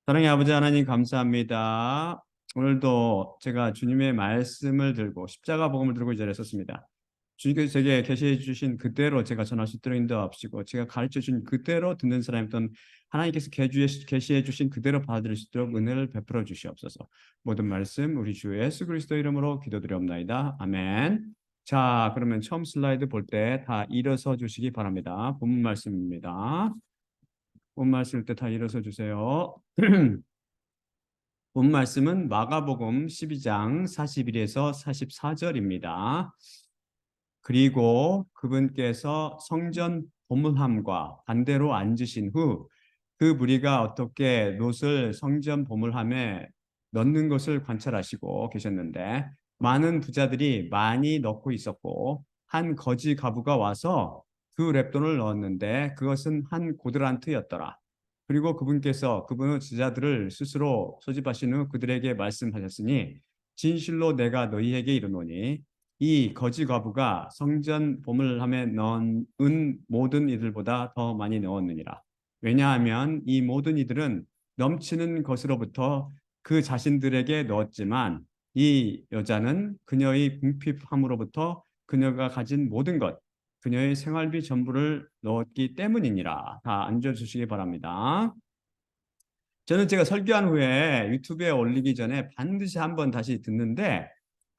사랑의 아버지 하나님 감사합니다. 오늘도 제가 주님의 말씀을 들고 십자가 복음을 들고 이 자리에 섰습니다. 주님께서 제게 계시해 주신 그대로 제가 전할 수 있도록 인도하시고 제가 가르쳐 준 그대로 듣는 사람이 또 하나님께서 계시해 주신 그대로 받아들일 수 있도록 은혜를 베풀어 주시옵소서. 모든 말씀 우리 주 예수 그리스도 이름으로 기도드리옵나이다. 아멘. 자, 그러면 처음 슬라이드 볼 때 다 일어서 주시기 바랍니다. 본문 말씀입니다. 본 말씀 때 다 일어서 주세요. 본 말씀은 마가복음 12장 41에서 44절입니다. 그리고 그분께서 성전 보물함과 반대로 앉으신 후 그 무리가 어떻게 놋을 성전 보물함에 넣는 것을 관찰하시고 계셨는데 많은 부자들이 많이 넣고 있었고 한 거지 가부가 와서 그 랩돈을 넣었는데 그것은 한 고드란트였더라. 그리고 그분은 제자들을 스스로 소집하신 후 그들에게 말씀하셨으니 진실로 내가 너희에게 이르노니 이 거지 과부가 성전 보물함에 넣은 모든 이들보다 더 많이 넣었느니라. 왜냐하면 이 모든 이들은 넘치는 것으로부터 그 자신들에게 넣었지만 이 여자는 그녀의 궁핍함으로부터 그녀가 가진 모든 것, 그녀의 생활비 전부를 넣었기 때문이니라. 다 앉아주시기 바랍니다. 저는 제가 설교한 후에 유튜브에 올리기 전에 반드시 한번 다시 듣는데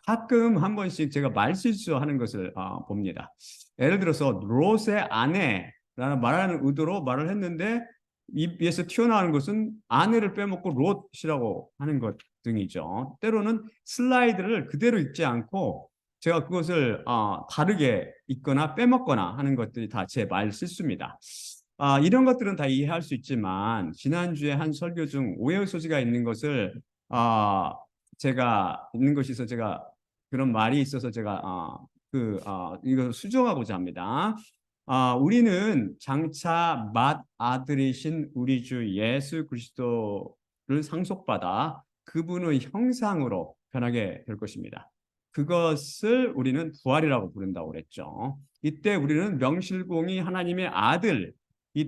가끔 한 번씩 제가 말실수하는 것을 봅니다. 예를 들어서 롯의 아내라는 말하는 의도로 말을 했는데 입에서 튀어나오는 것은 아내를 빼먹고 롯이라고 하는 것 등이죠. 때로는 슬라이드를 그대로 읽지 않고 제가 그것을 다르게 읽거나 빼먹거나 하는 것들이 다 제 말 실수입니다. 이런 것들은 다 이해할 수 있지만 지난주에 한 설교 중 오해의 소지가 있는 것을 제가 있는 것이 있어 제가 그런 말이 있어서 제가 이걸 수정하고자 합니다. 우리는 장차 맏아들이신 우리 주 예수 그리스도를 상속받아 그분의 형상으로 변하게 될 것입니다. 그것을 우리는 부활이라고 부른다고 그랬죠. 이때 우리는 명실공히 하나님의 아들이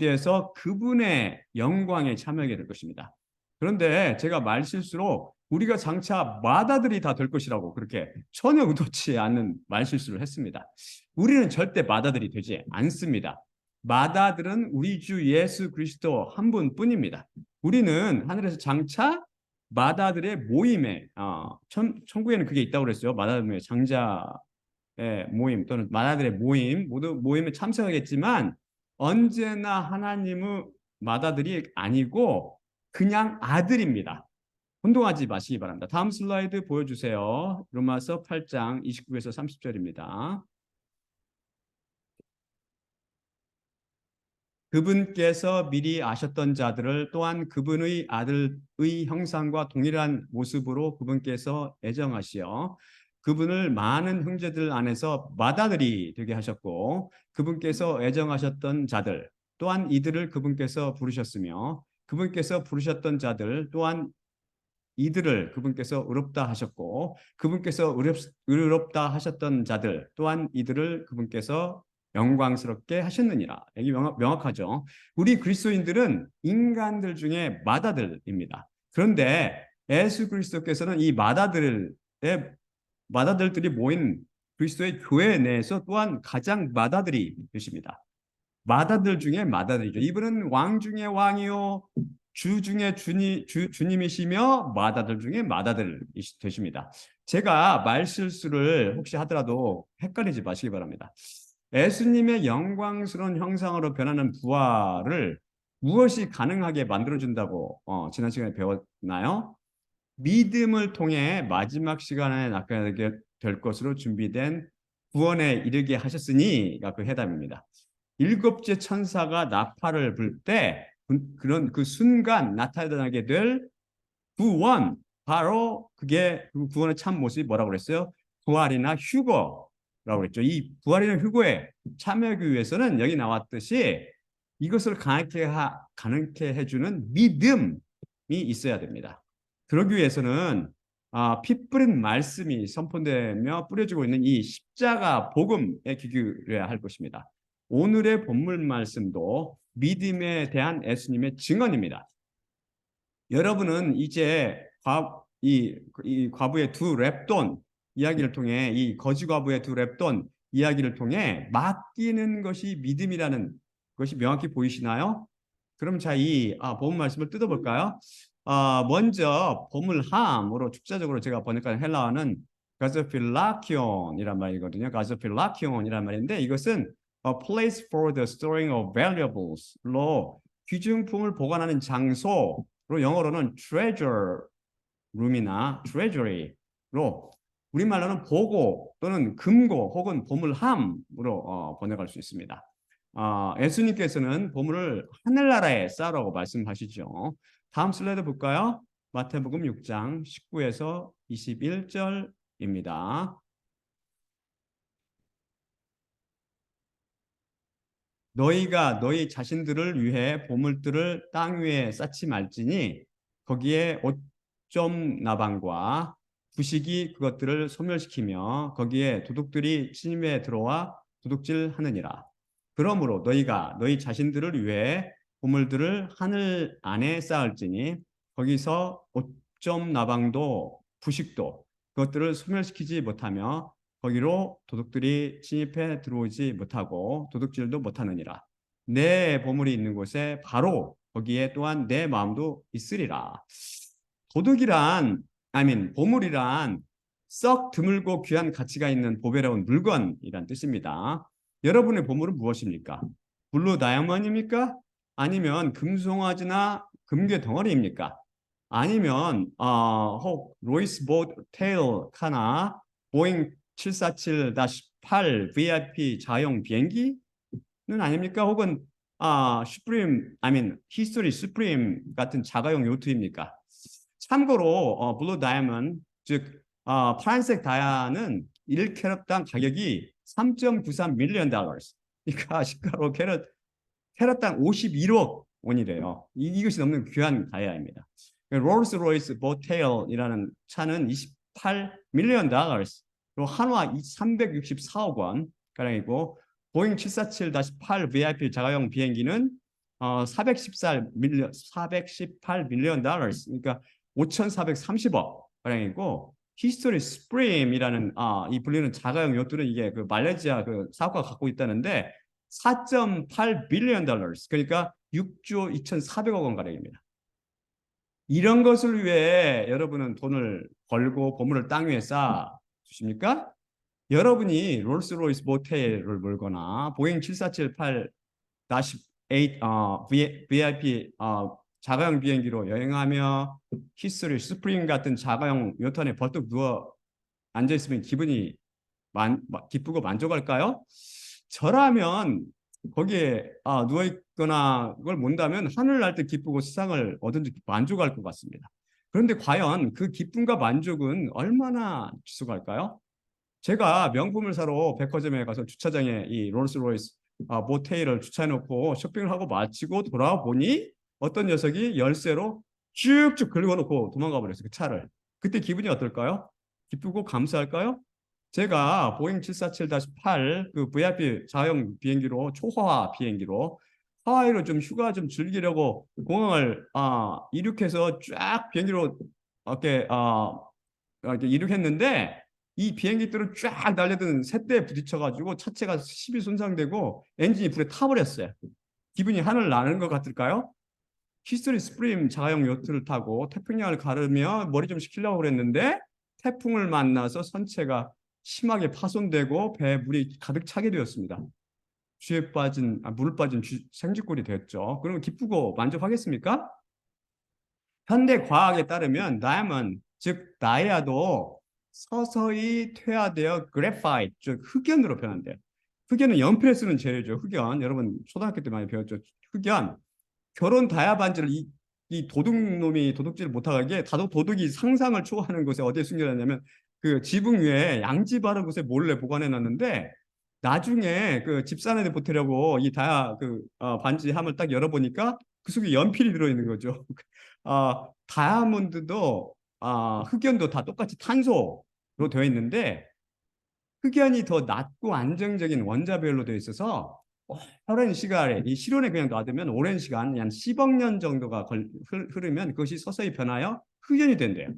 돼서 그분의 영광에 참여하게 될 것입니다. 그런데 제가 말실수로 우리가 장차 맏아들이 다 될 것이라고 그렇게 전혀 의도치 않는 말실수를 했습니다. 우리는 절대 맏아들이 되지 않습니다. 맏아들은 우리 주 예수 그리스도 한 분뿐입니다. 우리는 하늘에서 장차 맏아들의 모임에 천국에는 그게 있다고 그랬어요. 맏아들의 장자의 모임 또는 맏아들의 모임 모두 모임에 참석하겠지만 언제나 하나님의 맏아들이 아니고 그냥 아들입니다. 혼동하지 마시기 바랍니다. 다음 슬라이드 보여주세요. 로마서 8장 29에서 30절입니다. 그분께서 미리 아셨던 자들을 또한 그분의 아들의 형상과 동일한 모습으로 그분께서 애정하시어 그분을 많은 형제들 안에서 맏아들이 되게 하셨고 그분께서 애정하셨던 자들 또한 이들을 그분께서 부르셨으며 그분께서 부르셨던 자들 또한 이들을 그분께서 의롭다 하셨고 그분께서 의롭다 하셨던 자들 또한 이들을 그분께서 영광스럽게 하셨느니라. 여기 명확하죠. 우리 그리스도인들은 인간들 중에 맏아들입니다. 그런데 예수 그리스도께서는 이 맏아들들이 모인 그리스도의 교회 내에서 또한 가장 맏아들이 되십니다. 맏아들 중에 맏아들이죠. 이분은 왕 중에 왕이요 주 중에 주님이시며 맏아들 중에 맏아들 되십니다. 제가 말실수를 혹시 하더라도 헷갈리지 마시기 바랍니다. 예수님의 영광스러운 형상으로 변하는 부활을 무엇이 가능하게 만들어준다고 지난 시간에 배웠나요? 믿음을 통해 마지막 시간에 낚아게 될 것으로 준비된 구원에 이르게 하셨으니가 그 해답입니다. 일곱째 천사가 나팔을 불 때 그런 그 순간 나타나게 될 구원, 바로 그게 그 구원의 참 모습이 뭐라고 그랬어요? 부활이나 휴거라고 그랬죠. 이 부활이나 휴거에 참여하기 위해서는 여기 나왔듯이 이것을 가능케 해주는 믿음이 있어야 됩니다. 그러기 위해서는 피 뿌린 말씀이 선포되며 뿌려지고 있는 이 십자가 복음에 기울여야 할 것입니다. 오늘의 본문 말씀도 믿음에 대한 예수님의 증언입니다. 여러분은 이제 이 과부의 두 랩돈 이야기를 통해 이 거지 과부의 두 랩돈 이야기를 통해 맡기는 것이 믿음이라는 것이 명확히 보이시나요? 그럼 자, 본 말씀을 뜯어볼까요? 먼저 보물함으로 축자적으로 제가 번역한 헬라어는 가즈필라키온이란 말이거든요. 가즈필라키온이란 말인데 이것은 a place for the storing of valuables로 귀중품을 보관하는 장소로 영어로는 treasure room이나 treasury로 우리말로는 보고 또는 금고 혹은 보물함으로 번역할 수 있습니다. 예수님께서는 보물을 하늘나라에 쌓으라고 말씀하시죠. 다음 슬라이드 볼까요? 마태복음 6장 19에서 21절입니다. 너희가 너희 자신들을 위해 보물들을 땅 위에 쌓지 말지니 거기에 오점 나방과 부식이 그것들을 소멸시키며 거기에 도둑들이 침입해 들어와 도둑질하느니라. 그러므로 너희가 너희 자신들을 위해 보물들을 하늘 안에 쌓을지니 거기서 오점 나방도 부식도 그것들을 소멸시키지 못하며 거기로 도둑들이 침입해 들어오지 못하고 도둑질도 못하느니라. 내 보물이 있는 곳에 바로 거기에 또한 내 마음도 있으리라. 도둑이란, 보물이란 썩 드물고 귀한 가치가 있는 보배로운 물건이란 뜻입니다. 여러분의 보물은 무엇입니까? 블루 다이아몬드입니까? 아니면 금송아지나 금괴 덩어리입니까? 아니면 혹 로이스 보트 테일 카나 보잉 747-8 VIP 자용 비행기는 아닙니까? 혹은 히스토리 슈프림 같은 자가용 요트입니까? 참고로 블루 다이아몬드 즉 파란색 다이아는 1캐럿당 가격이 3.93 밀리언 달러. 그러니까 시가로 캐럿당 51억 원이래요. 이것이 넘는 귀한 다이아입니다. 롤스로이스 보테일이라는 차는 28 밀리언 달러. 한화 364억 원 가량이고 보잉 747-8 VIP 자가용 비행기는 418 밀리언 달러 그러니까 5,430억 가량이고 히스토리 스프림이라는 이 불리는 자가용 요트는 이게 그 말레이시아 그 사업가가 갖고 있다는데 4.8 빌리언 달러 그러니까 6조 2,400억 원 가량입니다. 이런 것을 위해 여러분은 돈을 벌고 보물을 땅 위에 쌓아 주십니까? 여러분이 롤스로이스 모텔을 몰거나 보잉 7478-8 VIP 자가용 비행기로 여행하며 히스토리 스프링 같은 자가용 요트안에 벌떡 누워 앉아 있으면 기분이 기쁘고 만족할까요? 저라면 거기에 누워 있거나 그걸 본다면 하늘 날 때 기쁘고 세상을 얻은 듯 만족할 것 같습니다. 그런데 과연 그 기쁨과 만족은 얼마나 지속할까요? 제가 명품을 사러 백화점에 가서 주차장에 이 롤스로이스 모테일을 주차해놓고 쇼핑을 하고 마치고 돌아와 보니 어떤 녀석이 열쇠로 쭉쭉 긁어놓고 도망가 버렸어요. 그 차를. 그때 기분이 어떨까요? 기쁘고 감사할까요? 제가 보잉 747-8 그 VIP 자가용 비행기로 초호화 비행기로 하와이로 좀 휴가 좀 즐기려고 공항을 이륙해서 쫙 비행기로 이렇게 이륙했는데 이 비행기들을 쫙 날려든 새대에 부딪혀가지고 차체가 심히 손상되고 엔진이 불에 타버렸어요. 기분이 하늘 나는 것 같을까요? 히스토리 스프림 자가용 요트를 타고 태평양을 가르며 머리 좀 식히려고 그랬는데 태풍을 만나서 선체가 심하게 파손되고 배에 물이 가득 차게 되었습니다. 물을 빠진 생쥐꼴이 되었죠. 그러면 기쁘고 만족하겠습니까? 현대 과학에 따르면 다이아몬드, 즉 다이아도 서서히 퇴화되어 그래파이트, 즉 흑연으로 변한대요. 흑연은 연필에 쓰는 재료죠. 흑연. 여러분 초등학교 때 많이 배웠죠. 흑연. 결혼 다이아 반지를 이 도둑놈이 도둑질을 못하게 도둑이 상상을 초월하는 곳에 어디에 숨겨놨냐면 그 지붕 위에 양지 바른 곳에 몰래 보관해 놨는데 나중에 그 집사람한테 보태려고 이 다이아 반지 함을 딱 열어보니까 그 속에 연필이 들어있는 거죠. 다이아몬드도 흑연도 다 똑같이 탄소로 되어 있는데 흑연이 더 낮고 안정적인 원자별로 되어 있어서 오랜 시간에 이 실온에 그냥 놔두면 오랜 시간, 한 10억 년 정도가 흐르면 그것이 서서히 변하여 흑연이 된대요.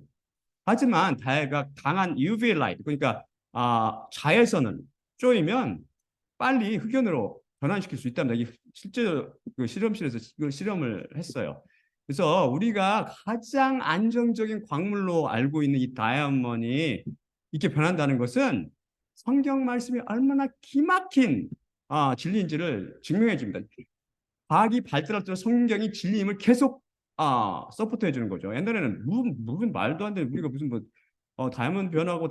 하지만 다해가 강한 UV 라이트, 그러니까 자외선을 쪼이면 빨리 흑연으로 변환시킬 수 있답니다. 이게 실제 그 실험실에서 이걸 실험을 했어요. 그래서 우리가 가장 안정적인 광물로 알고 있는 이 다이아몬이 이렇게 변한다는 것은 성경 말씀이 얼마나 기막힌 진리인지를 증명해 줍니다. 과학이 발달할수록 성경이 진리임을 계속 서포트해 주는 거죠. 옛날에는 무슨 말도 안 되는, 우리가 무슨 다이아몬드 변하고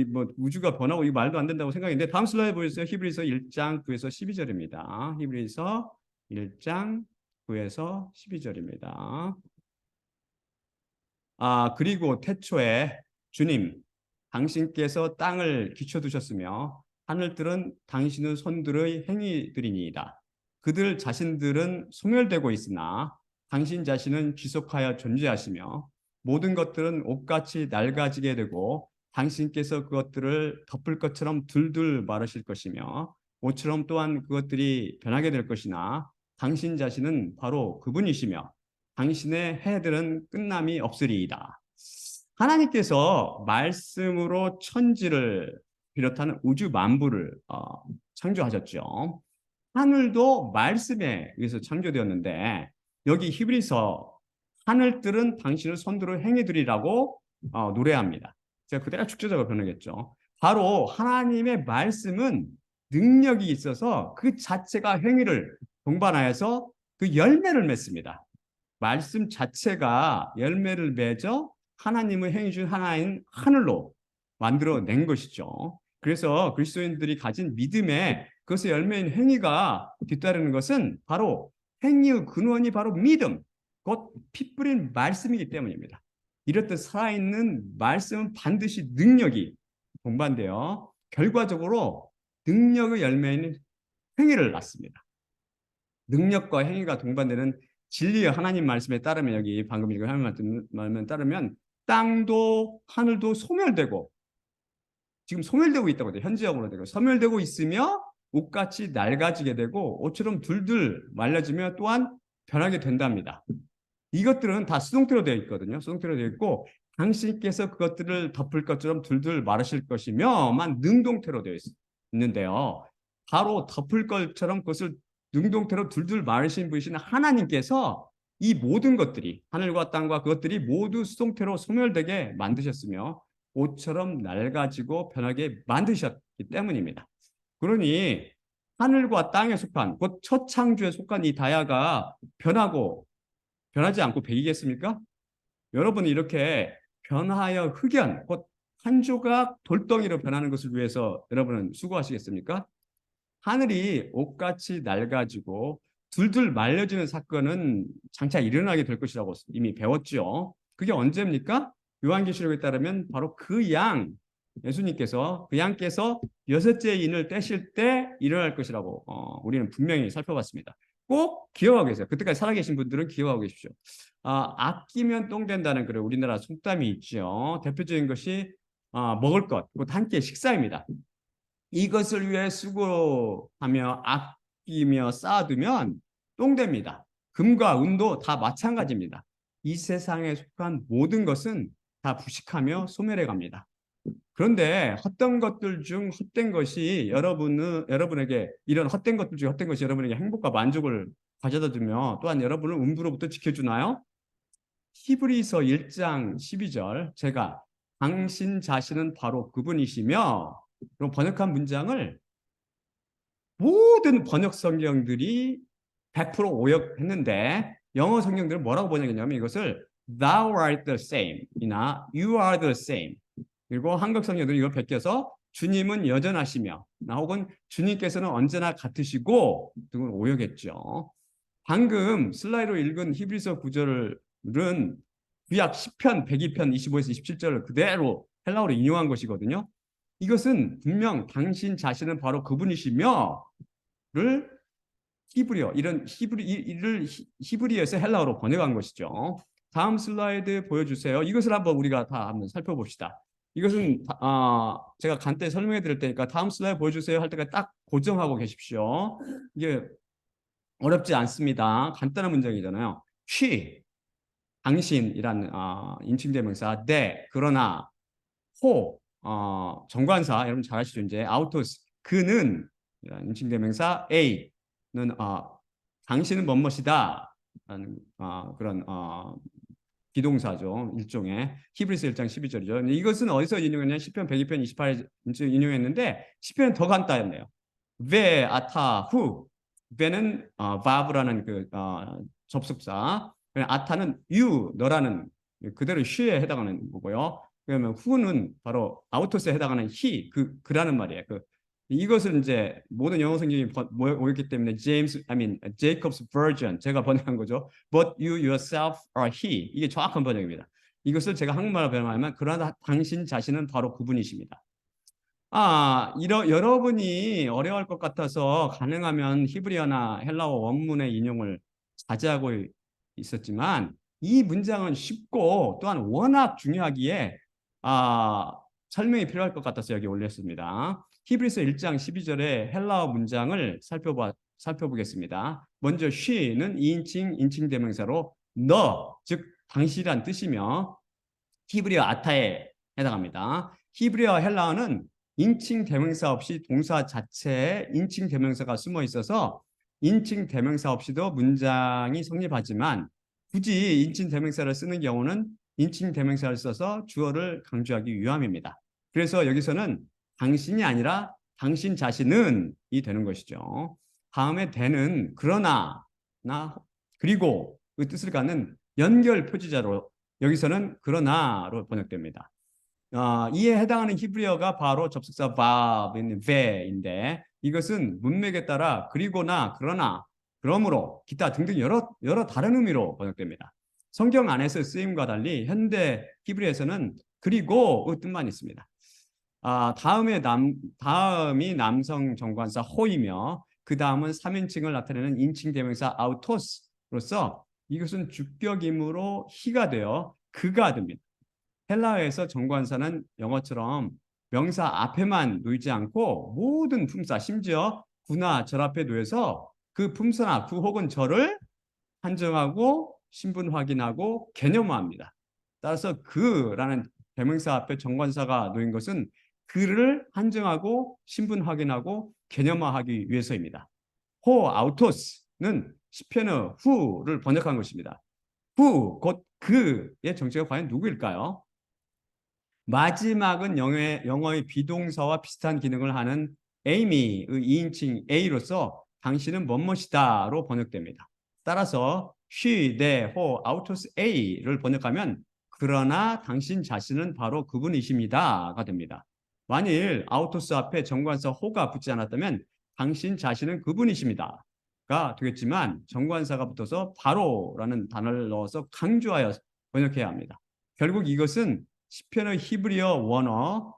뭐 우주가 변하고 이거 말도 안 된다고 생각했는데, 다음 슬라이드 보여주세요. 히브리서 1장 9에서 12절입니다. 히브리서 1장 9에서 12절입니다. 그리고 태초에 주님 당신께서 땅을 기초두셨으며 하늘들은 당신의 손들의 행위들이니이다. 그들 자신들은 소멸되고 있으나 당신 자신은 지속하여 존재하시며 모든 것들은 옷같이 낡아지게 되고 당신께서 그것들을 덮을 것처럼 둘둘 마르실 것이며 옷처럼 또한 그것들이 변하게 될 것이나 당신 자신은 바로 그분이시며 당신의 해들은 끝남이 없으리이다. 하나님께서 말씀으로 천지를 비롯하는 우주 만부를 창조하셨죠. 하늘도 말씀에 의해서 창조되었는데, 여기 히브리서 하늘들은 당신을 손들어 행위들이라고 노래합니다. 제가 그대로 축제적으로 변하겠죠. 바로 하나님의 말씀은 능력이 있어서 그 자체가 행위를 동반하여서 그 열매를 맺습니다. 말씀 자체가 열매를 맺어 하나님의 행위 중 하나인 하늘로 만들어낸 것이죠. 그래서 그리스도인들이 가진 믿음에 그것의 열매인 행위가 뒤따르는 것은 바로 행위의 근원이 바로 믿음, 곧 피 뿌린 말씀이기 때문입니다. 이렇듯 살아있는 말씀은 반드시 능력이 동반되어 결과적으로 능력의 열매인 행위를 낳습니다. 능력과 행위가 동반되는 진리의 하나님 말씀에 따르면, 여기 방금 읽은 하나님 말씀에 따르면 땅도 하늘도 소멸되고, 지금 소멸되고 있다고 해요. 현지적으로 되고 소멸되고 있으며 옷같이 낡아지게 되고 옷처럼 둘둘 말라지며 또한 변하게 된답니다. 이것들은 다 수동태로 되어 있거든요. 수동태로 되어 있고 당신께서 그것들을 덮을 것처럼 둘둘 마르실 것이며만 능동태로 되어 있는데요. 바로 덮을 것처럼 그것을 능동태로 둘둘 마르신 분이신 하나님께서 이 모든 것들이, 하늘과 땅과 그것들이 모두 수동태로 소멸되게 만드셨으며 옷처럼 낡아지고 변하게 만드셨기 때문입니다. 그러니 하늘과 땅에 속한, 곧 첫 창조에 속한 이 다야가 변하지 않고 백이겠습니까? 여러분이 이렇게 변하여 흑연, 곧 한 조각 돌덩이로 변하는 것을 위해서 여러분은 수고하시겠습니까? 하늘이 옷같이 낡아지고 둘둘 말려지는 사건은 장차 일어나게 될 것이라고 이미 배웠죠. 그게 언제입니까? 요한계시록에 따르면 바로 예수님께서 그 양께서 여섯째 인을 떼실 때 일어날 것이라고 우리는 분명히 살펴봤습니다. 꼭 기억하고 계세요. 그때까지 살아계신 분들은 기억하고 계십시오. 아끼면 똥 된다는 그런 우리나라 속담이 있죠. 대표적인 것이 먹을 것, 곧 한 끼의 식사입니다. 이것을 위해 수고하며 아끼며 쌓아두면 똥 됩니다. 금과 은도 다 마찬가지입니다. 이 세상에 속한 모든 것은 다 부식하며 소멸해 갑니다. 그런데 헛된 것들 중 헛된 것이 여러분에게, 이런 헛된 것들 중 헛된 것이 여러분에게 행복과 만족을 가져다 주며 또한 여러분을 음부로부터 지켜주나요? 히브리서 1장 12절, 제가 당신 자신은 바로 그분이시며, 그럼 번역한 문장을 모든 번역 성경들이 100% 오역했는데, 영어 성경들은 뭐라고 번역했냐면 이것을 Thou art the same 이나 You are the same, 그리고 한국 성경들은 이걸 베껴서 주님은 여전하시며 혹은 주님께서는 언제나 같으시고 등을 오역했죠. 방금 슬라이드로 읽은 히브리서 구절은 구약 10편 102편 25에서 27절을 그대로 헬라어로 인용한 것이거든요. 이것은 분명 당신 자신은 바로 그분이시며를 히브리어에서 헬라어로 번역한 것이죠. 다음 슬라이드 보여주세요. 이것을 한번 우리가 다 한번 살펴봅시다. 이것은 제가 간단히 설명해 드릴 테니까 다음 슬라이드 보여주세요 할 때까지 딱 고정하고 계십시오. 이게 어렵지 않습니다. 간단한 문장이잖아요. she, 당신이란 인칭대명사, 네, 그러나, 호, 정관사, 여러분 잘 아시죠? 이제 아우토스, 그는 이란 인칭대명사, A는 당신은 뭐뭐이다 라는 그런 비동사죠. 일종의 히브리서 1장 12절이죠. 이것은 어디서 인용했냐? 시편 102편 28에 인용했는데 시편은 더 간단했네요. 왜 아타 후 왜는 바브라는 그 접속사, 아타는 you 너라는 그대로 she에 해당하는 거고요. 그러면 who는 바로 아우토스에 해당하는 he 그라는 말이에요. 이것을 이제 모든 영어 성경이 모였기 때문에 Jacob's version 제가 번역한 거죠. But you yourself are he. 이게 정확한 번역입니다. 이것을 제가 한국말로 번역하면 그러나 당신 자신은 바로 그분이십니다. 여러분이 어려울 것 같아서 가능하면 히브리어나 헬라어 원문의 인용을 자제하고 있었지만 이 문장은 쉽고 또한 워낙 중요하기에 설명이 필요할 것 같아서 여기 올렸습니다. 히브리서 1장 12절의 헬라어 문장을 살펴보겠습니다. 먼저 she는 2인칭 인칭대명사로 너, 즉 당신이란 뜻이며 히브리어 아타에 해당합니다. 히브리어 헬라어는 인칭 대명사 없이 동사 자체에 인칭 대명사가 숨어 있어서 인칭 대명사 없이도 문장이 성립하지만 굳이 인칭 대명사를 쓰는 경우는 인칭 대명사를 써서 주어를 강조하기 위함입니다. 그래서 여기서는 당신이 아니라 당신 자신은 이 되는 것이죠. 다음에 되는 그러나 나 그리고 그 뜻을 갖는 연결 표지자로 여기서는 그러나로 번역됩니다. 이에 해당하는 히브리어가 바로 접속사 밥인 ve인데 이것은 문맥에 따라 그리고나 그러나 그러므로 기타 등등 여러 다른 의미로 번역됩니다. 성경 안에서 쓰임과 달리 현대 히브리에서는 그리고의 뜻만 있습니다. 다음이 남성 정관사 호이며 그 다음은 3인칭을 나타내는 인칭 대명사 아우토스로서 이것은 주격이므로 히가 되어 그가 됩니다. 헬라어에서 정관사는 영어처럼 명사 앞에만 놓이지 않고 모든 품사, 심지어 구나 절 앞에 놓여서 그 품사나 구 혹은 절을 한정하고 신분 확인하고 개념화합니다. 따라서 그라는 대명사 앞에 정관사가 놓인 것은 그를 한정하고 신분 확인하고 개념화하기 위해서입니다. 호 아우토스는 시편의 후를 번역한 것입니다. 후, 곧 그의 정체가 과연 누구일까요? 마지막은 영어의 비동사와 비슷한 기능을 하는 Amy의 2인칭 A로서 당신은 뭐뭐이다로 번역됩니다. 따라서 she, they, who, autos A를 번역하면 그러나 당신 자신은 바로 그분이십니다가 됩니다. 만일 autos 앞에 정관사 who가 붙지 않았다면 당신 자신은 그분이십니다가 되겠지만 정관사가 붙어서 바로라는 단어를 넣어서 강조하여 번역해야 합니다. 결국 이것은 시편의 히브리어 원어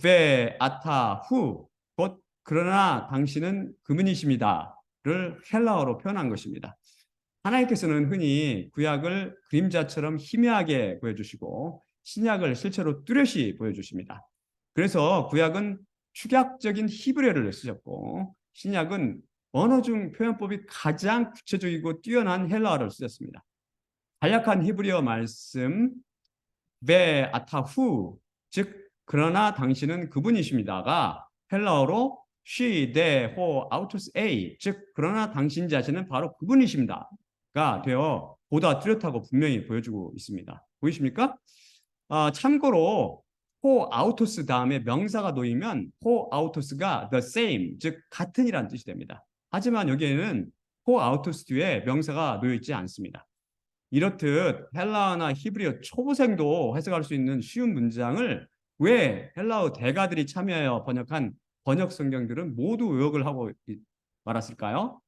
베 아타 후 곧 그러나 당신은 그분이십니다를 헬라어로 표현한 것입니다. 하나님께서는 흔히 구약을 그림자처럼 희미하게 보여주시고 신약을 실체로 뚜렷이 보여주십니다. 그래서 구약은 축약적인 히브리어를 쓰셨고 신약은 언어 중 표현법이 가장 구체적이고 뛰어난 헬라어를 쓰셨습니다. 간략한 히브리어 말씀 베 아타후 즉 그러나 당신은 그분이십니다가 헬라어로 she, they, who, autos a 즉 그러나 당신 자신은 바로 그분이십니다가 되어 보다 뚜렷하고 분명히 보여주고 있습니다. 보이십니까? 참고로 who, autos 다음에 명사가 놓이면 who, autos가 the same 즉 같은이라는 뜻이 됩니다. 하지만 여기에는 who, autos 뒤에 명사가 놓여 있지 않습니다. 이렇듯 헬라어나 히브리어 초보생도 해석할 수 있는 쉬운 문장을 왜 헬라어 대가들이 참여하여 번역한 번역 성경들은 모두 의역을 하고 말았을까요?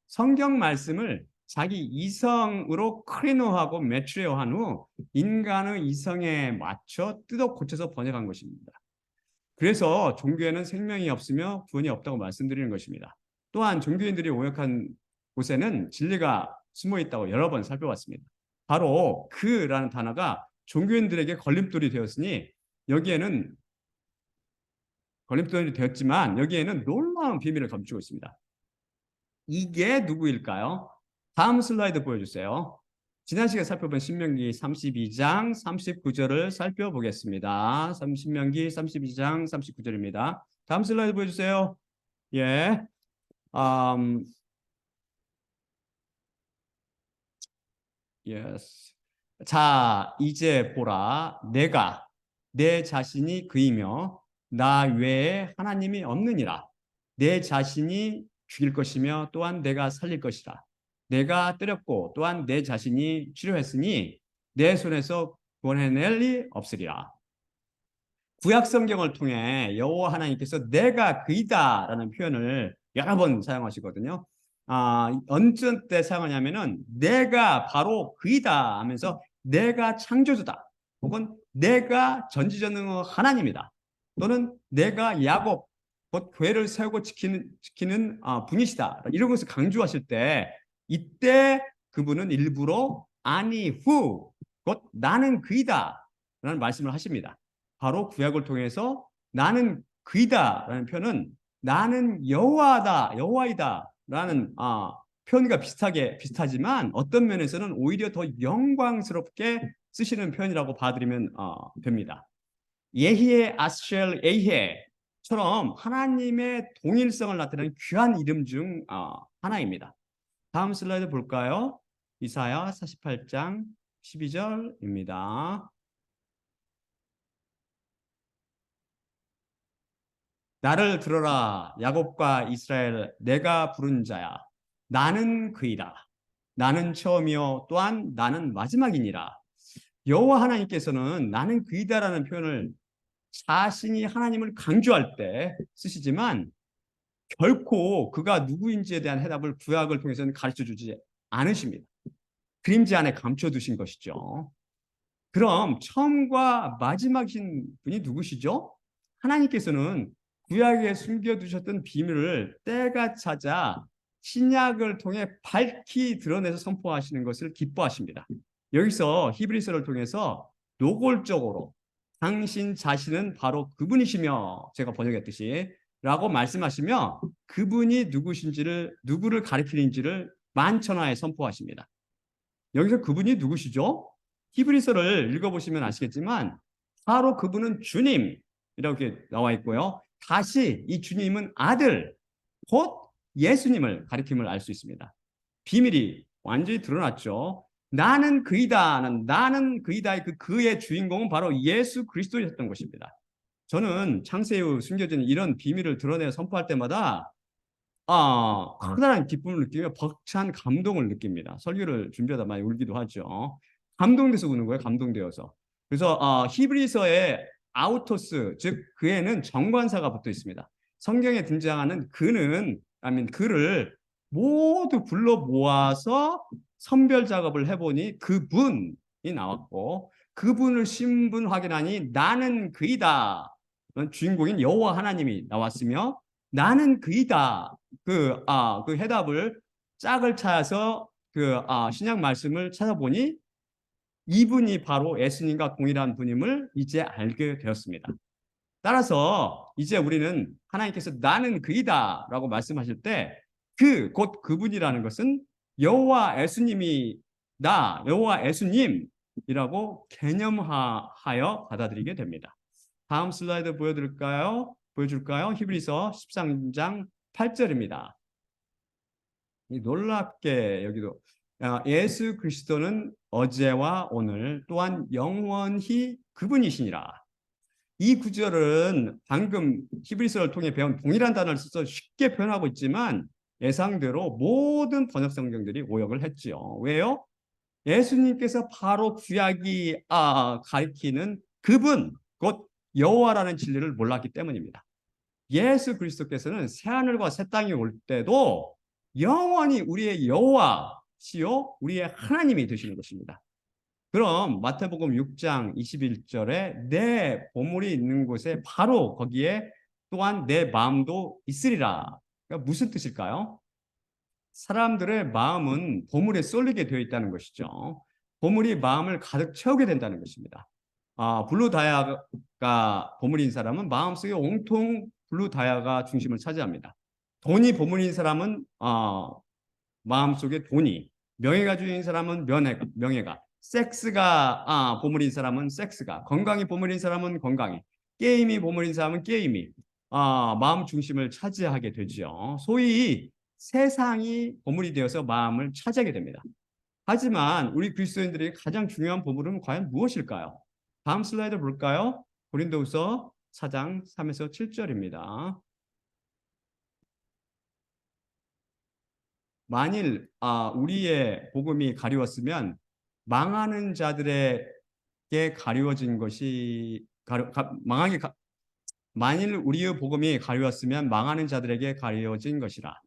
성경 말씀을 자기 이성으로 크리노하고 매트레어한 후 인간의 이성에 맞춰 뜯어 고쳐서 번역한 것입니다. 그래서 종교에는 생명이 없으며 구원이 없다고 말씀드리는 것입니다. 또한 종교인들이 오역한 곳에는 진리가 숨어 있다고 여러 번 살펴봤습니다. 바로 그라는 단어가 종교인들에게 걸림돌이 되었으니 여기에는 걸림돌이 되었지만 여기에는 놀라운 비밀을 감추고 있습니다. 이게 누구일까요? 다음 슬라이드 보여주세요. 지난 시간에 살펴본 신명기 32장 39절을 살펴보겠습니다. 신명기 32장 39절입니다. 다음 슬라이드 보여주세요. 예. Yes. 자, 이제 보라. 내가 내 자신이 그이며 나 외에 하나님이 없느니라. 내 자신이 죽일 것이며 또한 내가 살릴 것이라. 내가 때렸고 또한 내 자신이 치료했으니 내 손에서 구원해낼 리 없으리라. 구약 성경을 통해 여호와 하나님께서 내가 그이다라는 표현을 여러 번 사용하시거든요. 언제 때 사용하냐면은 내가 바로 그이다 하면서 내가 창조주다. 혹은 내가 전지전능의 하나님이다. 또는 내가 야곱 곧 교회를 세우고 지키는 분이시다. 이런 것을 강조하실 때 이때 그분은 일부러 아니 후 곧 나는 그이다 라는 말씀을 하십니다. 바로 구약을 통해서 나는 그이다 라는 표현은 나는 여호와다 여호와이다 라는 표현과 비슷하지만 어떤 면에서는 오히려 더 영광스럽게 쓰시는 표현이라고 봐드리면 됩니다. 예히에 아스헬 에이헤처럼 하나님의 동일성을 나타내는 귀한 이름 중 하나입니다. 다음 슬라이드 볼까요? 이사야 48장 12절입니다. 나를 들어라 야곱과 이스라엘 내가 부른 자야 나는 그이라 나는 처음이요 또한 나는 마지막이니라. 여호와 하나님께서는 나는 그이다라는 표현을 자신이 하나님을 강조할 때 쓰시지만 결코 그가 누구인지에 대한 해답을 구약을 통해서는 가르쳐주지 않으십니다. 그림자 안에 감춰두신 것이죠. 그럼 처음과 마지막인 분이 누구시죠? 하나님께서는 구약에 숨겨두셨던 비밀을 때가 찾아 신약을 통해 밝히 드러내서 선포하시는 것을 기뻐하십니다. 여기서 히브리서를 통해서 노골적으로 당신 자신은 바로 그분이시며 제가 번역했듯이 라고 말씀하시며 그분이 누구를 가리키는지를 만천하에 선포하십니다. 여기서 그분이 누구시죠? 히브리서를 읽어보시면 아시겠지만 바로 그분은 주님 이렇게 나와 있고요. 다시 이 주님은 아들 곧 예수님을 가리킴을 알 수 있습니다. 비밀이 완전히 드러났죠. 나는 그이다의 그의 주인공은 바로 예수 그리스도였던 것입니다. 저는 창세후 숨겨진 이런 비밀을 드러내 선포할 때마다 커다란 기쁨을 느끼며 벅찬 감동을 느낍니다. 설교를 준비하다 많이 울기도 하죠. 감동돼서 우는 거예요. 감동되어서. 그래서 히브리서의 아우토스 즉 그에는 정관사가 붙어 있습니다. 성경에 등장하는 그를 모두 불러 모아서 선별 작업을 해보니 그분이 나왔고 그분을 신분 확인하니 나는 그이다. 주인공인 여호와 하나님이 나왔으며 나는 그이다. 그 해답을 짝을 찾아서 신약 말씀을 찾아보니 이분이 바로 예수님과 동일한 분임을 이제 알게 되었습니다. 따라서 이제 우리는 하나님께서 나는 그이다 라고 말씀하실 때 곧 그분이라는 것은 여호와 예수님이라고 개념하여 받아들이게 됩니다. 다음 슬라이드 보여줄까요? 히브리서 13장 8절입니다. 놀랍게 여기도 예수 그리스도는 어제와 오늘 또한 영원히 그분이시니라. 이 구절은 방금 히브리서를 통해 배운 동일한 단어를 써서 쉽게 표현하고 있지만 예상대로 모든 번역 성경들이 오역을 했지요. 왜요? 예수님께서 바로 구약이 가리키는 그분 곧 여호와라는 진리를 몰랐기 때문입니다. 예수 그리스도께서는 새하늘과 새 땅이 올 때도 영원히 우리의 여호와시요 우리의 하나님이 되시는 것입니다. 그럼 마태복음 6장 21절에 내 보물이 있는 곳에 바로 거기에 또한 내 마음도 있으리라. 그러니까 무슨 뜻일까요? 사람들의 마음은 보물에 쏠리게 되어 있다는 것이죠. 보물이 마음을 가득 채우게 된다는 것입니다. 블루 다이아가 보물인 사람은 마음속에 온통 블루 다이아가 중심을 차지합니다. 돈이 보물인 사람은 마음속에 돈이, 명예가 주인 사람은 명예가, 섹스가 보물인 사람은 섹스가, 건강이 보물인 사람은 건강이, 게임이 보물인 사람은 게임이 마음 중심을 차지하게 되죠. 소위 세상이 보물이 되어서 마음을 차지하게 됩니다. 하지만 우리 그리스도인들이 가장 중요한 보물은 과연 무엇일까요? 다음 슬라이드 볼까요? 고린도후서 4장 3에서 7절입니다. 만일 우리의 복음이 가리웠으면 망하는 자들에게 가리워진 것이 만일 우리의 복음이 가리웠으면 망하는 자들에게 가리워진 것이라.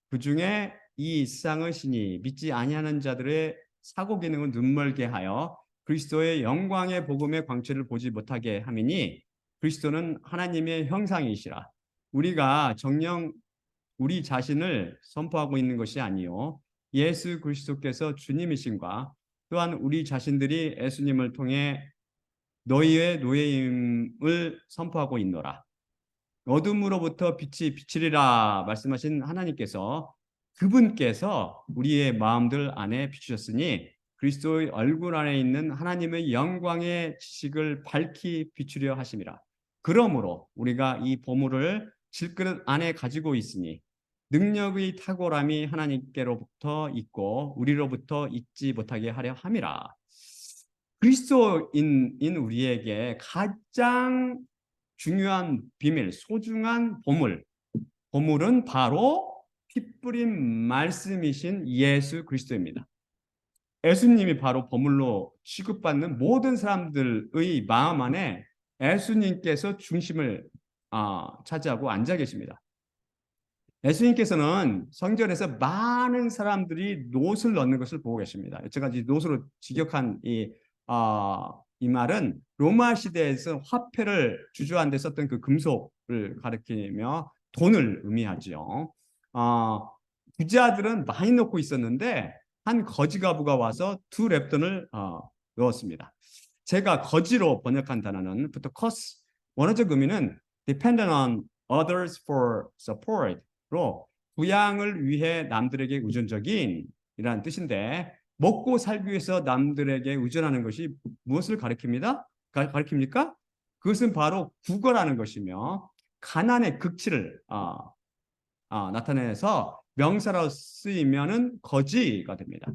그 중에 이 세상의 신이 믿지 아니하는 자들의 사고 기능을 눈멀게 하여 그리스도의 영광의 복음의 광채를 보지 못하게 함이니 그리스도는 하나님의 형상이시라. 우리가 정녕 우리 자신을 선포하고 있는 것이 아니요 예수 그리스도께서 주님이신과 또한 우리 자신들이 예수님을 통해 너희의 노예임을 선포하고 있노라. 어둠으로부터 빛이 비치리라 말씀하신 하나님께서 그분께서 우리의 마음들 안에 비추셨으니 그리스도의 얼굴 안에 있는 하나님의 영광의 지식을 밝히 비추려 하심이라. 그러므로 우리가 이 보물을 질그릇 안에 가지고 있으니 능력의 탁월함이 하나님께로부터 있고 우리로부터 있지 못하게 하려 함이라. 그리스도인인 우리에게 가장 중요한 비밀, 소중한 보물은 바로 핏뿌린 말씀이신 예수 그리스도입니다. 예수님이 바로 보물로 취급받는 모든 사람들의 마음 안에 예수님께서 중심을 차지하고 앉아 계십니다. 예수님께서는 성전에서 많은 사람들이 놋을 넣는 것을 보고 계십니다. 제가 이 놋으로 직역한 이 말은 로마 시대에서 화폐를 주저하는 데 썼던 그 금속을 가리키며 돈을 의미하죠. 부자들은 많이 넣고 있었는데 한 거지 가부가 와서 두 랩돈을 넣었습니다. 제가 거지로 번역한 단어는 부터 cost, 원어적 의미는 dependent on others for support로 부양을 위해 남들에게 의존적인 이라는 뜻인데 먹고 살기 위해서 남들에게 의존하는 것이 무엇을 가리킵니까? 그것은 바로 구걸하는 것이며 가난의 극치를 나타내서 명사로 쓰이면은 거지가 됩니다.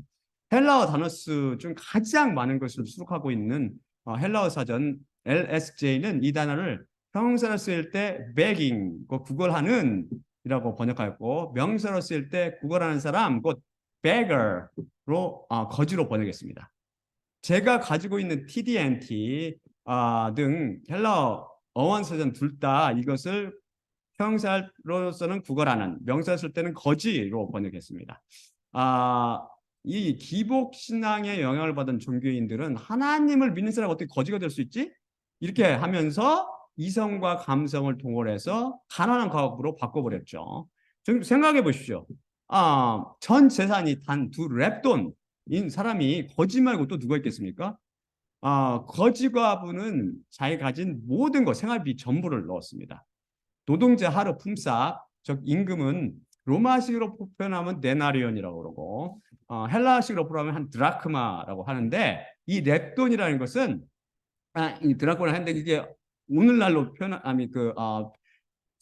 헬라어 단어 수 중 가장 많은 것을 수록하고 있는 헬라어 사전 LSJ는 이 단어를 형사로 쓰일 때 begging, 구걸하는 이라고 번역하였고 명사로 쓰일 때 구걸하는 사람, 곧 beggar로 거지로 번역했습니다. 제가 가지고 있는 TDNT 등 헬라어 어원 사전 둘 다 이것을 형사로서는 구걸하는, 명사 쓸 때는 거지로 번역했습니다. 이 기복 신앙의 영향을 받은 종교인들은 하나님을 믿는 사람이 어떻게 거지가 될 수 있지? 이렇게 하면서 이성과 감성을 동원해서 가난한 과업으로 바꿔버렸죠. 좀 생각해 보십시오. 전 재산이 단 두 랩돈인 사람이 거지 말고 또 누가 있겠습니까? 거지 과부는 자기 가진 모든 것, 생활비 전부를 넣었습니다. 노동자 하루 품삯, 즉 임금은 로마식으로 표현하면 데나리온이라고 그러고 헬라식으로 표현하면 한 드라크마라고 하는데 이 랩돈이라는 것은 이 드라크마 하는데 이게 오늘날로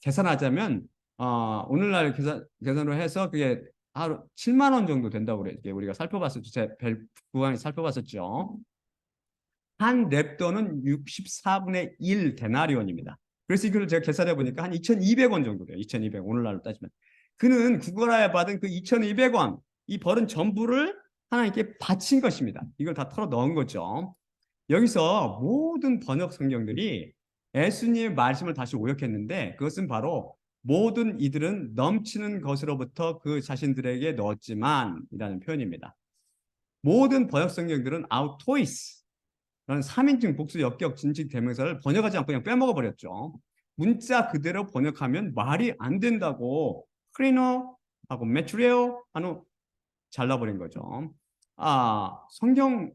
계산하자면 오늘날 계산으로 해서 그게 하루 7만 원 정도 된다고 그래요. 우리가 살펴봤었죠. 제 구간에 살펴봤었죠. 한 랩돈은 64분의 1 데나리온입니다. 그래서 이걸 제가 계산해 보니까 한 2,200원 정도 돼요. 2,200원 오늘날로 따지면. 그는 구걸하여 받은 그 2,200원 이 벌은 전부를 하나님께 바친 것입니다. 이걸 다 털어 넣은 거죠. 여기서 모든 번역 성경들이 예수님의 말씀을 다시 오역했는데 그것은 바로 모든 이들은 넘치는 것으로부터 그 자신들에게 넣었지만 이라는 표현입니다. 모든 번역 성경들은 아우토이스 라는 3인칭 복수 역격 진직 대명사를 번역하지 않고 그냥 빼먹어 버렸죠. 문자 그대로 번역하면 말이 안 된다고 크리너하고 메추레오 하는 잘라버린 거죠. 성경은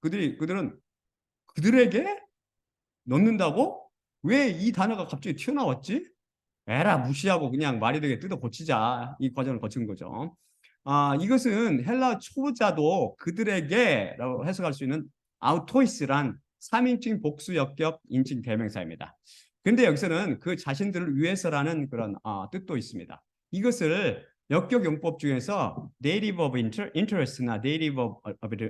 그들은 그들에게 넣는다고? 왜 이 단어가 갑자기 튀어나왔지? 에라 무시하고 그냥 말이 되게 뜯어 고치자 이 과정을 거친 거죠. 이것은 헬라 초자도 그들에게라고 해석할 수 있는 아우토이스란 3인칭 복수 역격 인칭 대명사입니다. 근데 여기서는 그 자신들을 위해서라는 그런 뜻도 있습니다. 이것을 역격 용법 중에서 native of interest나 native of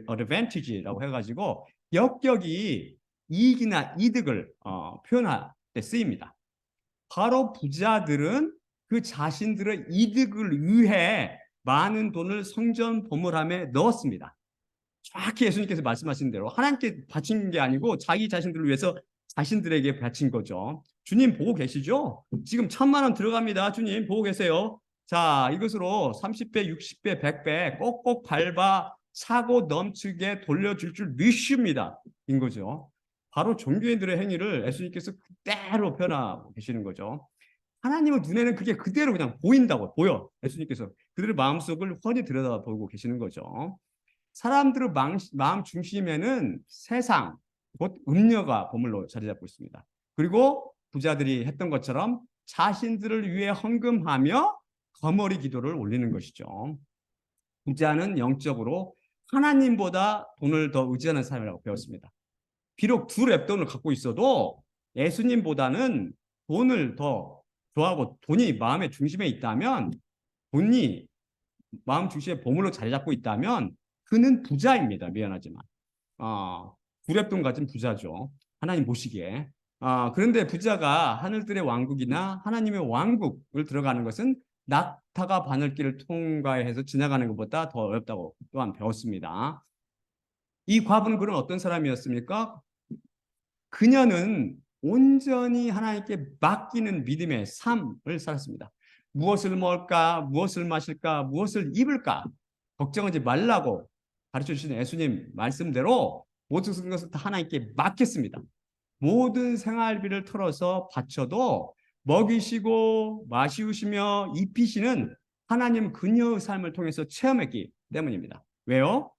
advantage라고 해가지고 역격이 이익이나 이득을 표현할 때 쓰입니다. 바로 부자들은 그 자신들의 이득을 위해 많은 돈을 성전 보물함에 넣었습니다. 정확히 예수님께서 말씀하신 대로 하나님께 바친 게 아니고 자기 자신들을 위해서 자신들에게 바친 거죠. 주님 보고 계시죠? 지금 1,000만 원 들어갑니다. 주님 보고 계세요. 자, 이것으로 30배, 60배, 100배 꼭꼭 밟아 차고 넘치게 돌려줄 줄 믿습니다. 인 거죠. 바로 종교인들의 행위를 예수님께서 그대로 표현하고 계시는 거죠. 하나님의 눈에는 그게 그대로 그냥 보인다고 보여. 예수님께서 그들의 마음속을 훤히 들여다보고 계시는 거죠. 사람들의 마음 중심에는 세상, 곧 음녀가 보물로 자리 잡고 있습니다. 그리고 부자들이 했던 것처럼 자신들을 위해 헌금하며 거머리 기도를 올리는 것이죠. 부자는 영적으로 하나님보다 돈을 더 의지하는 사람이라고 배웠습니다. 비록 두 랩돈을 갖고 있어도 예수님보다는 돈을 더 좋아하고 돈이 마음의 중심에 있다면, 돈이 마음 중심에 보물로 자리 잡고 있다면 그는 부자입니다. 미안하지만. 두 랩돈 가진 부자죠. 하나님 보시기에. 그런데 부자가 하늘들의 왕국이나 하나님의 왕국을 들어가는 것은 낙타가 바늘길을 통과해서 지나가는 것보다 더 어렵다고 또한 배웠습니다. 이 과부는 그런 어떤 사람이었습니까? 그녀는 온전히 하나님께 맡기는 믿음의 삶을 살았습니다. 무엇을 먹을까, 무엇을 마실까, 무엇을 입을까 걱정하지 말라고 가르쳐 주신 예수님 말씀대로 모든 것을 다 하나님께 맡겼습니다. 모든 생활비를 털어서 바쳐도 먹이시고 마시우시며 입히시는 하나님 그녀의 삶을 통해서 체험했기 때문입니다. 왜요?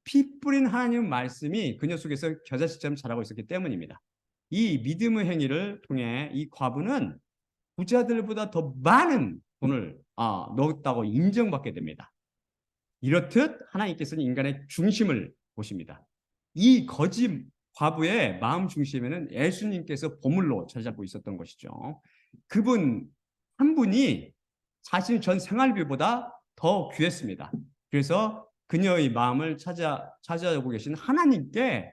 피 뿌린 하나님 말씀이 그녀 속에서 겨자씨처럼 자라고 있었기 때문입니다. 이 믿음의 행위를 통해 이 과부는 부자들보다 더 많은 돈을 넣었다고 인정받게 됩니다. 이렇듯 하나님께서는 인간의 중심을 보십니다. 이 거짓 과부의 마음 중심에는 예수님께서 보물로 자리 잡고 있었던 것이죠. 그분 한 분이 자신 전 생활비보다 더 귀했습니다. 그래서 그녀의 마음을 찾아오고 계신 하나님께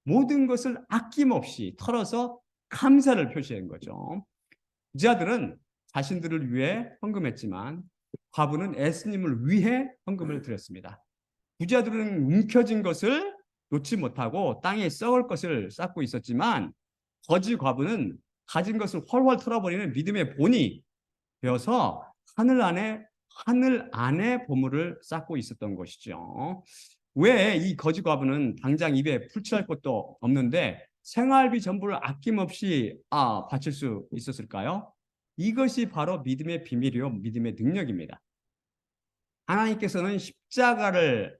모든 것을 아낌없이 털어서 감사를 표시한 거죠. 부자들은 자신들을 위해 헌금했지만 과부는 예수님을 위해 헌금을 드렸습니다. 부자들은 움켜진 것을 놓지 못하고 땅에 썩을 것을 쌓고 있었지만 거지 과부는 가진 것을 훨훨 털어버리는 믿음의 본이 되어서 하늘 안에 보물을 쌓고 있었던 것이죠. 왜 이 거지 과부는 당장 입에 풀칠할 것도 없는데 생활비 전부를 아낌없이 바칠 수 있었을까요? 이것이 바로 믿음의 비밀이요, 믿음의 능력입니다. 하나님께서는 십자가를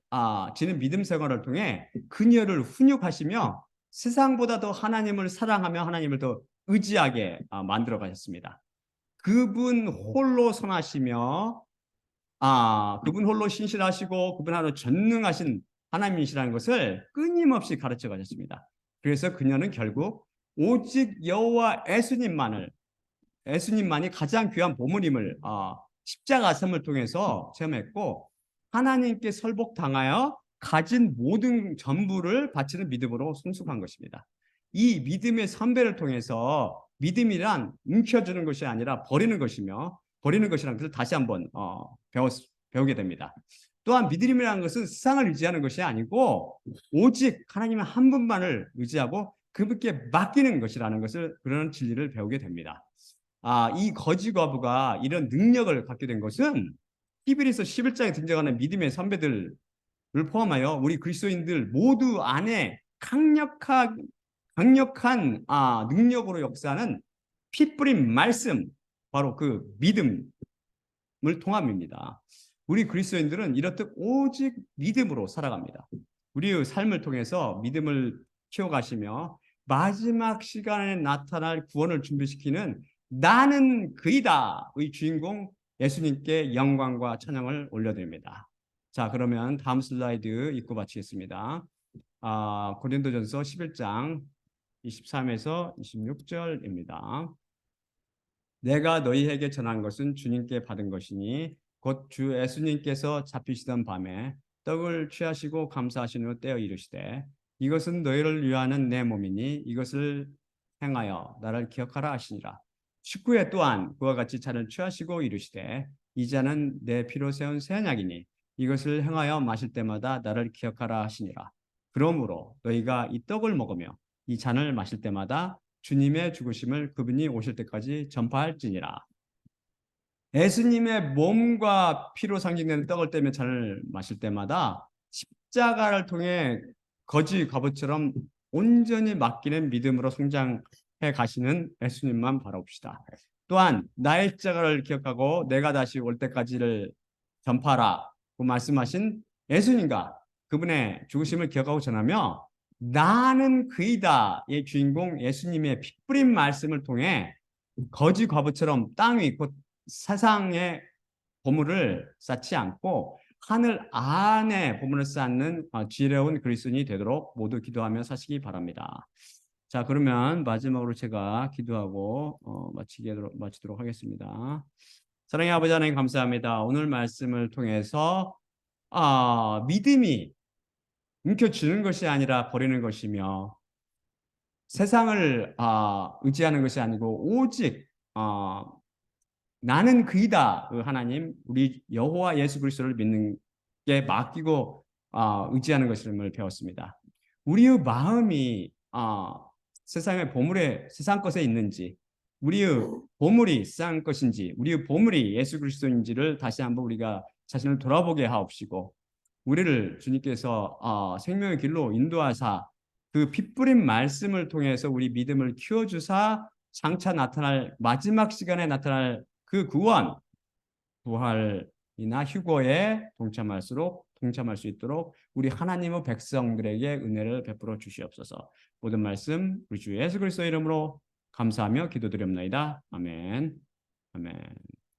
지는 믿음 생활을 통해 그녀를 훈육하시며 세상보다 더 하나님을 사랑하며 하나님을 더 의지하게 만들어 가셨습니다. 그분 홀로 선하시며 그분 홀로 신실하시고 그분 하나로 전능하신 하나님이시라는 것을 끊임없이 가르쳐 가셨습니다. 그래서 그녀는 결국 오직 여호와 예수님만이 가장 귀한 보물임을 십자가 삶을 통해서 체험했고 하나님께 설복당하여 가진 모든 전부를 바치는 믿음으로 성숙한 것입니다. 이 믿음의 선배를 통해서 믿음이란 움켜주는 것이 아니라 버리는 것이며 버리는 것이라는 것을 다시 한번 배우게 됩니다. 또한 믿음이라는 것은 세상을 의지하는 것이 아니고 오직 하나님의 한 분만을 의지하고 그분께 맡기는 것이라는 것을 그런 진리를 배우게 됩니다. 이 거지 과부가 이런 능력을 갖게 된 것은 히브리서 11장에 등장하는 믿음의 선배들을 포함하여 우리 그리스도인들 모두 안에 강력한 능력으로 역사하는 피 뿌린 말씀, 바로 그 믿음을 통함입니다. 우리 그리스도인들은 이렇듯 오직 믿음으로 살아갑니다. 우리의 삶을 통해서 믿음을 키워가시며 마지막 시간에 나타날 구원을 준비시키는 나는 그이다의 주인공 예수님께 영광과 찬양을 올려드립니다. 자, 그러면 다음 슬라이드 읽고 마치겠습니다. 고린도전서 11장 23에서 26절입니다. 내가 너희에게 전한 것은 주님께 받은 것이니 곧 주 예수님께서 잡히시던 밤에 떡을 취하시고 감사하신 후 떼어 이르시되 이것은 너희를 위하는 내 몸이니 이것을 행하여 나를 기억하라 하시니라. 19회 또한 그와 같이 잔을 취하시고 이르시되 이 잔은 내 피로 세운 새 언약이니 이것을 행하여 마실 때마다 나를 기억하라 하시니라. 그러므로 너희가 이 떡을 먹으며 이 잔을 마실 때마다 주님의 죽으심을 그분이 오실 때까지 전파할지니라. 예수님의 몸과 피로 상징되는 떡을 떼며 잔을 마실 때마다 십자가를 통해 거지 갑옷처럼 온전히 맡기는 믿음으로 성장해 가시는 예수님만 바라봅시다. 또한 나의 십자가를 기억하고 내가 다시 올 때까지를 전파라고 말씀하신 예수님과 그분의 죽으심을 기억하고 전하며 나는 그이다의 주인공 예수님의 피 뿌린 말씀을 통해 거지 과부처럼 땅 위 곧 세상의 보물을 쌓지 않고 하늘 안에 보물을 쌓는 지혜로운 그리스도인이 되도록 모두 기도하며 사시기 바랍니다. 자, 그러면 마지막으로 제가 기도하고 마치도록 하겠습니다. 사랑의 아버지 하나님 감사합니다. 오늘 말씀을 통해서 믿음이 움켜쥐는 것이 아니라 버리는 것이며 세상을 의지하는 것이 아니고 오직 나는 그이다. 그 하나님 우리 여호와 예수 그리스도를 믿는 게 맡기고 의지하는 것임을 배웠습니다. 우리의 마음이 세상의 보물에 세상 것에 있는지 우리의 보물이 세상 것인지 우리의 보물이 예수 그리스도인지를 다시 한번 우리가 자신을 돌아보게 하옵시고 우리를 주님께서 생명의 길로 인도하사 그 핏뿌린 말씀을 통해서 우리 믿음을 키워주사 장차 나타날 마지막 시간에 나타날 그 구원, 부활이나 휴거에 동참할 수 있도록 우리 하나님의 백성들에게 은혜를 베풀어 주시옵소서. 모든 말씀 우리 주 예수 그리스도의 이름으로 감사하며 기도드립니다. 아멘. 아멘.